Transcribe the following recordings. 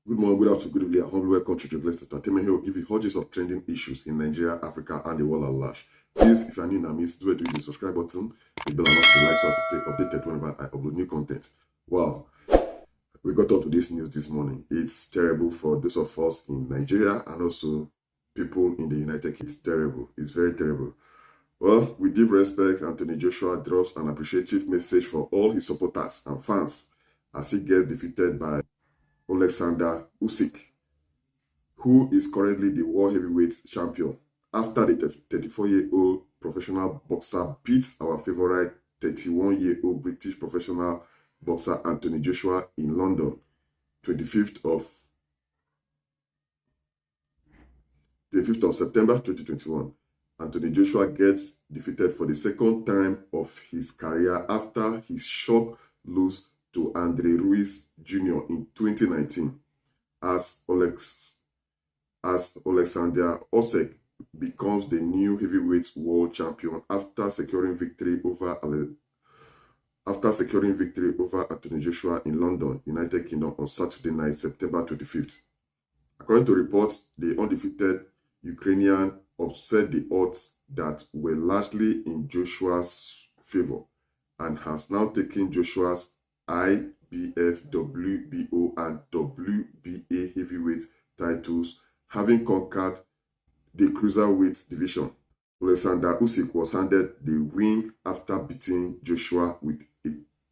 Good morning, good afternoon, good evening, and humbly welcome to Jobless Entertainment. Here will give you hundreds of trending issues in Nigeria, Africa, and the world at large. Please, if you are new in our midst, do it with the subscribe button, the bell and the like so as to stay updated whenever I upload new content. Wow, we got up to this news this morning. It's terrible for those of us in Nigeria and also people in the United Kingdom. It's terrible. It's very terrible. Well, with deep respect, Anthony Joshua drops an appreciative message for all his supporters and fans as he gets defeated by Alexander Usyk, who is currently the world heavyweight champion, after the 34-year-old professional boxer beats our favorite 31-year-old British professional boxer Anthony Joshua in London, 25th of September 2021. Anthony Joshua gets defeated for the second time of his career after his shock loss to Andre Ruiz Jr. in 2019, as Alexander Usyk becomes the new heavyweight world champion after securing victory over Anthony Joshua in London, United Kingdom on Saturday night, September 25th. According to reports, the undefeated Ukrainian upset the odds that were largely in Joshua's favor and has now taken Joshua's IBF, WBO, and WBA heavyweight titles, having conquered the cruiserweight division. Alexander Usyk was handed the win after beating Joshua with a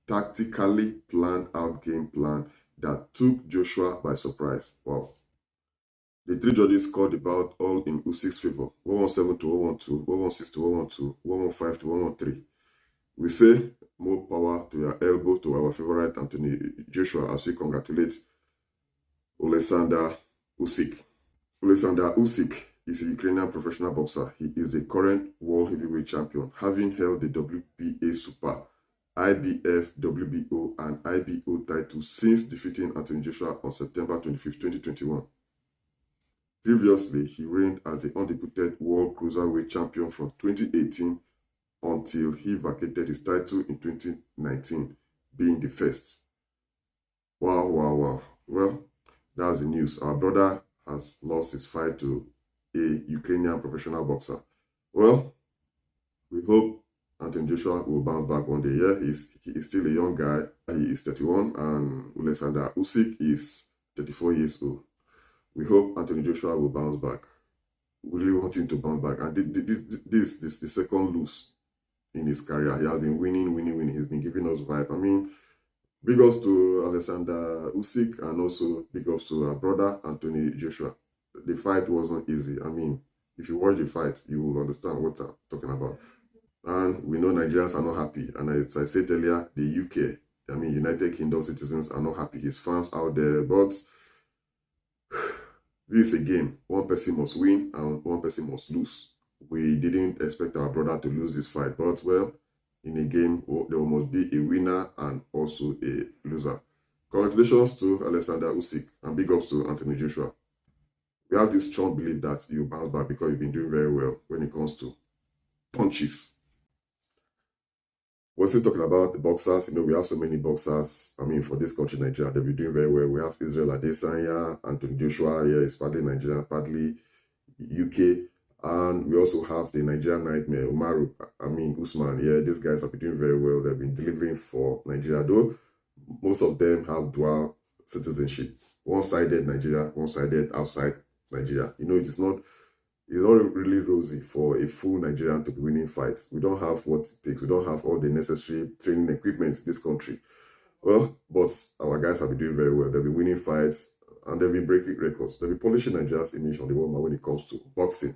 tactically planned out game plan that took Joshua by surprise. Wow. The three judges called the bout all in Usyk's favor: 117 to 112, 116 to 112, 115 to 113. We say more power to your elbow to our favorite Anthony Joshua as we congratulate Alexander Usyk. Alexander Usyk is a Ukrainian professional boxer. He is the current world heavyweight champion, having held the WBA Super, IBF, WBO, and IBO titles since defeating Anthony Joshua on September 25, 2021. Previously, he reigned as the undisputed world cruiserweight champion from 2018 until he vacated his title in 2019, being the first. Wow. Well, that's the news. Our brother has lost his fight to a Ukrainian professional boxer. Well, we hope Anthony Joshua will bounce back one day. Yeah, he is still a young guy. He is 31, and Alexander Usyk is 34 years old. We hope Anthony Joshua will bounce back. We really want him to bounce back. And this is the second lose in his career. He has been winning. He's been giving us vibe. I mean, big ups to Alexander Usyk and also big ups to our brother Anthony Joshua. The fight wasn't easy. I mean, if you watch the fight, you will understand what I'm talking about. And we know Nigerians are not happy. And as I said earlier, the UK, I mean, United Kingdom citizens are not happy. His fans out there, but this is a game. One person must win and one person must lose. We didn't expect our brother to lose this fight, but well, in a game, there must be a winner and also a loser. Congratulations to Alexander Usyk and big ups to Anthony Joshua. We have this strong belief that you bounce back because you've been doing very well when it comes to punches. We're still talking about the boxers. You know, we have so many boxers. I mean, for this country, Nigeria, they'll be doing very well. We have Israel Adesanya, Anthony Joshua. Yeah, it's partly Nigeria, partly UK. And we also have the Nigerian nightmare, Usman. Yeah, these guys have been doing very well. They've been delivering for Nigeria, though most of them have dual citizenship. One-sided Nigeria, one-sided outside Nigeria. You know, it's not really rosy for a full Nigerian to be winning fights. We don't have what it takes. We don't have all the necessary training equipment in this country. Well, but our guys have been doing very well. They'll be winning fights and they'll be breaking records. They'll be polishing Nigeria's image on the world when it comes to boxing.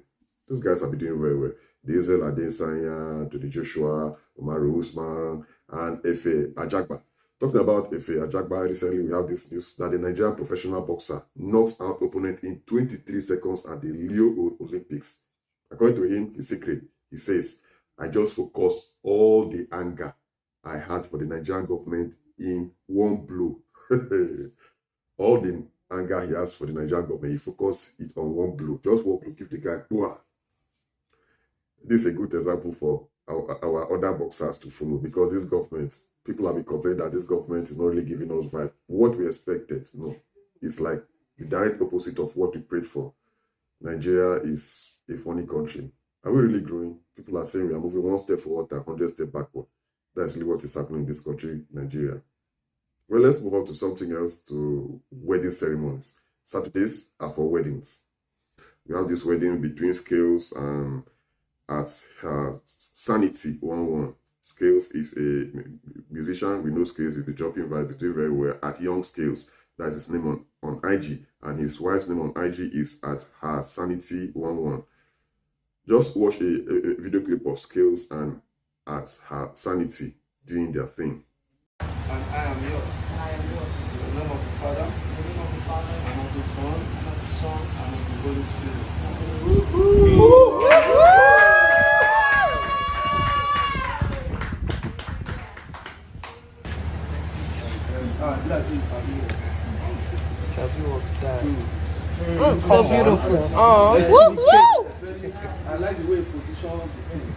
Those guys have been doing very well. The Israel Adesanya, Anthony Joshua, Kamaru Usman, and Efe Ajagba. Talking about Efe Ajagba, recently we have this news that the Nigerian professional boxer knocks out opponent in 23 seconds at the Rio Olympics. According to him, his secret, he says, I just focused all the anger I had for the Nigerian government in one blow. All the anger he has for the Nigerian government, he focused it on one blow. Just one blow, give the guy, boah. This is a good example for our other boxers to follow, because this government, people have been complaining that this government is not really giving us vibe. What we expected, no. It's like the direct opposite of what we prayed for. Nigeria is a funny country. Are we really growing? People are saying we are moving one step forward and 100 steps backward. That's really what is happening in this country, Nigeria. Well, let's move on to something else, to wedding ceremonies. Saturdays are for weddings. We have this wedding between Scales and at Sanity 11. Scales is a musician. We know Scales is the jumping vibe, doing very well. At Young Scales, that's his name on IG. And his wife's name on IG is at her Sanity 11. Just watch a video clip of Scales and at her Sanity doing their thing. And I am yours. And I am yours. In the name of the Father, In the name of the Father, and of the Son, and of the Son, and of the Holy Spirit. So beautiful. I like the way you position the thing.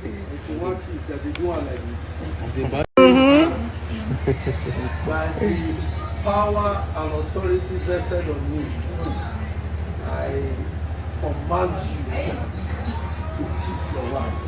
If you want kids that they do one like this. By the power and authority vested on me, I command you to kiss your wife.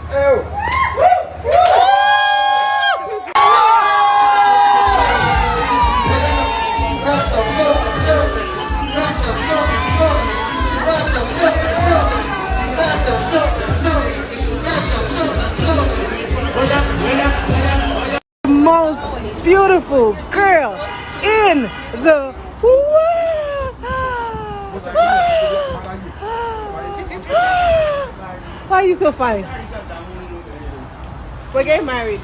Most beautiful girl in the world. Why are you so fine? We're getting married.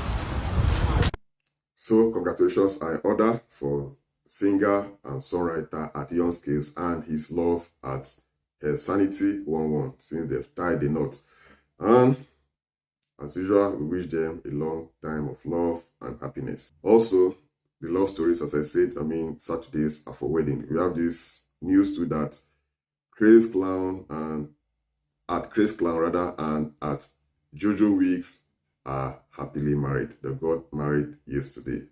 So congratulations are in order for singer and songwriter at Young Scales and his love at her Sanity 11, since they've tied the knot. And as usual, we wish them a long time of love and happiness. Also, the love stories, as I said, Saturdays are for wedding. We have this news too that Craze Clown and at Jojo Weeks are happily married. They got married yesterday.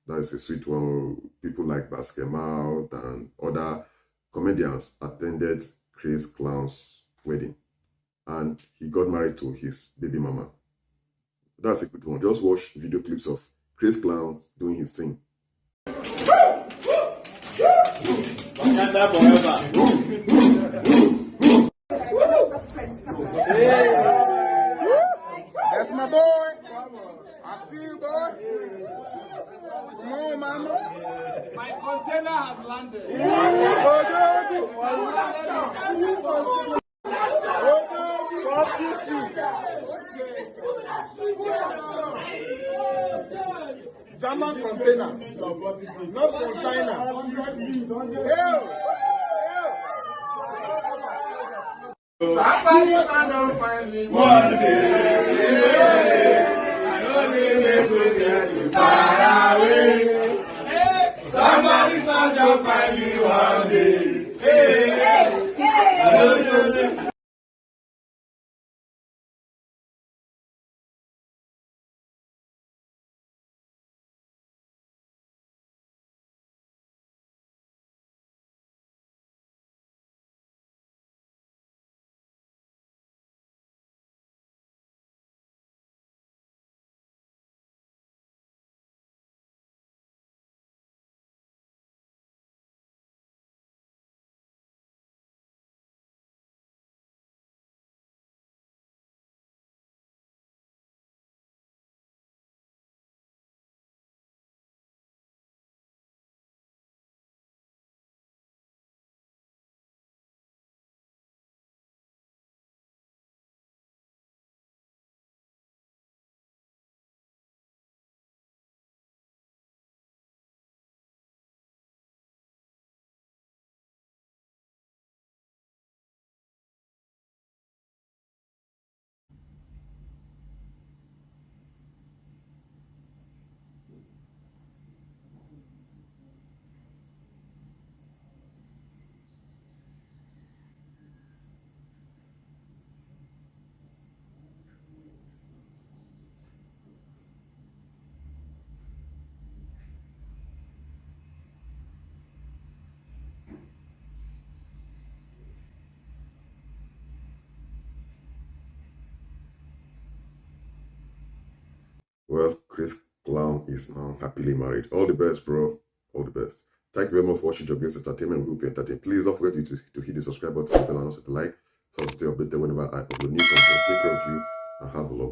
That is a sweet one. People like Basketmouth and other comedians attended Craze Clown's wedding, and he got married to his baby mama. That's a good one. Just watch video clips of Craze Clown doing his thing. That's my boy. I see you, boy. Come on, mama. My container has landed. German container, not from China. Somebody stand up find me one day. I know they make me get far away. Somebody stand up find me one day. Well, Chris Clown is now happily married. All the best, bro. All the best. Thank you very much for watching Joe Gates Entertainment. We will be entertained. Please don't forget to hit the subscribe button and also the like so to stay updated whenever I upload new content. Take care of you and have a love.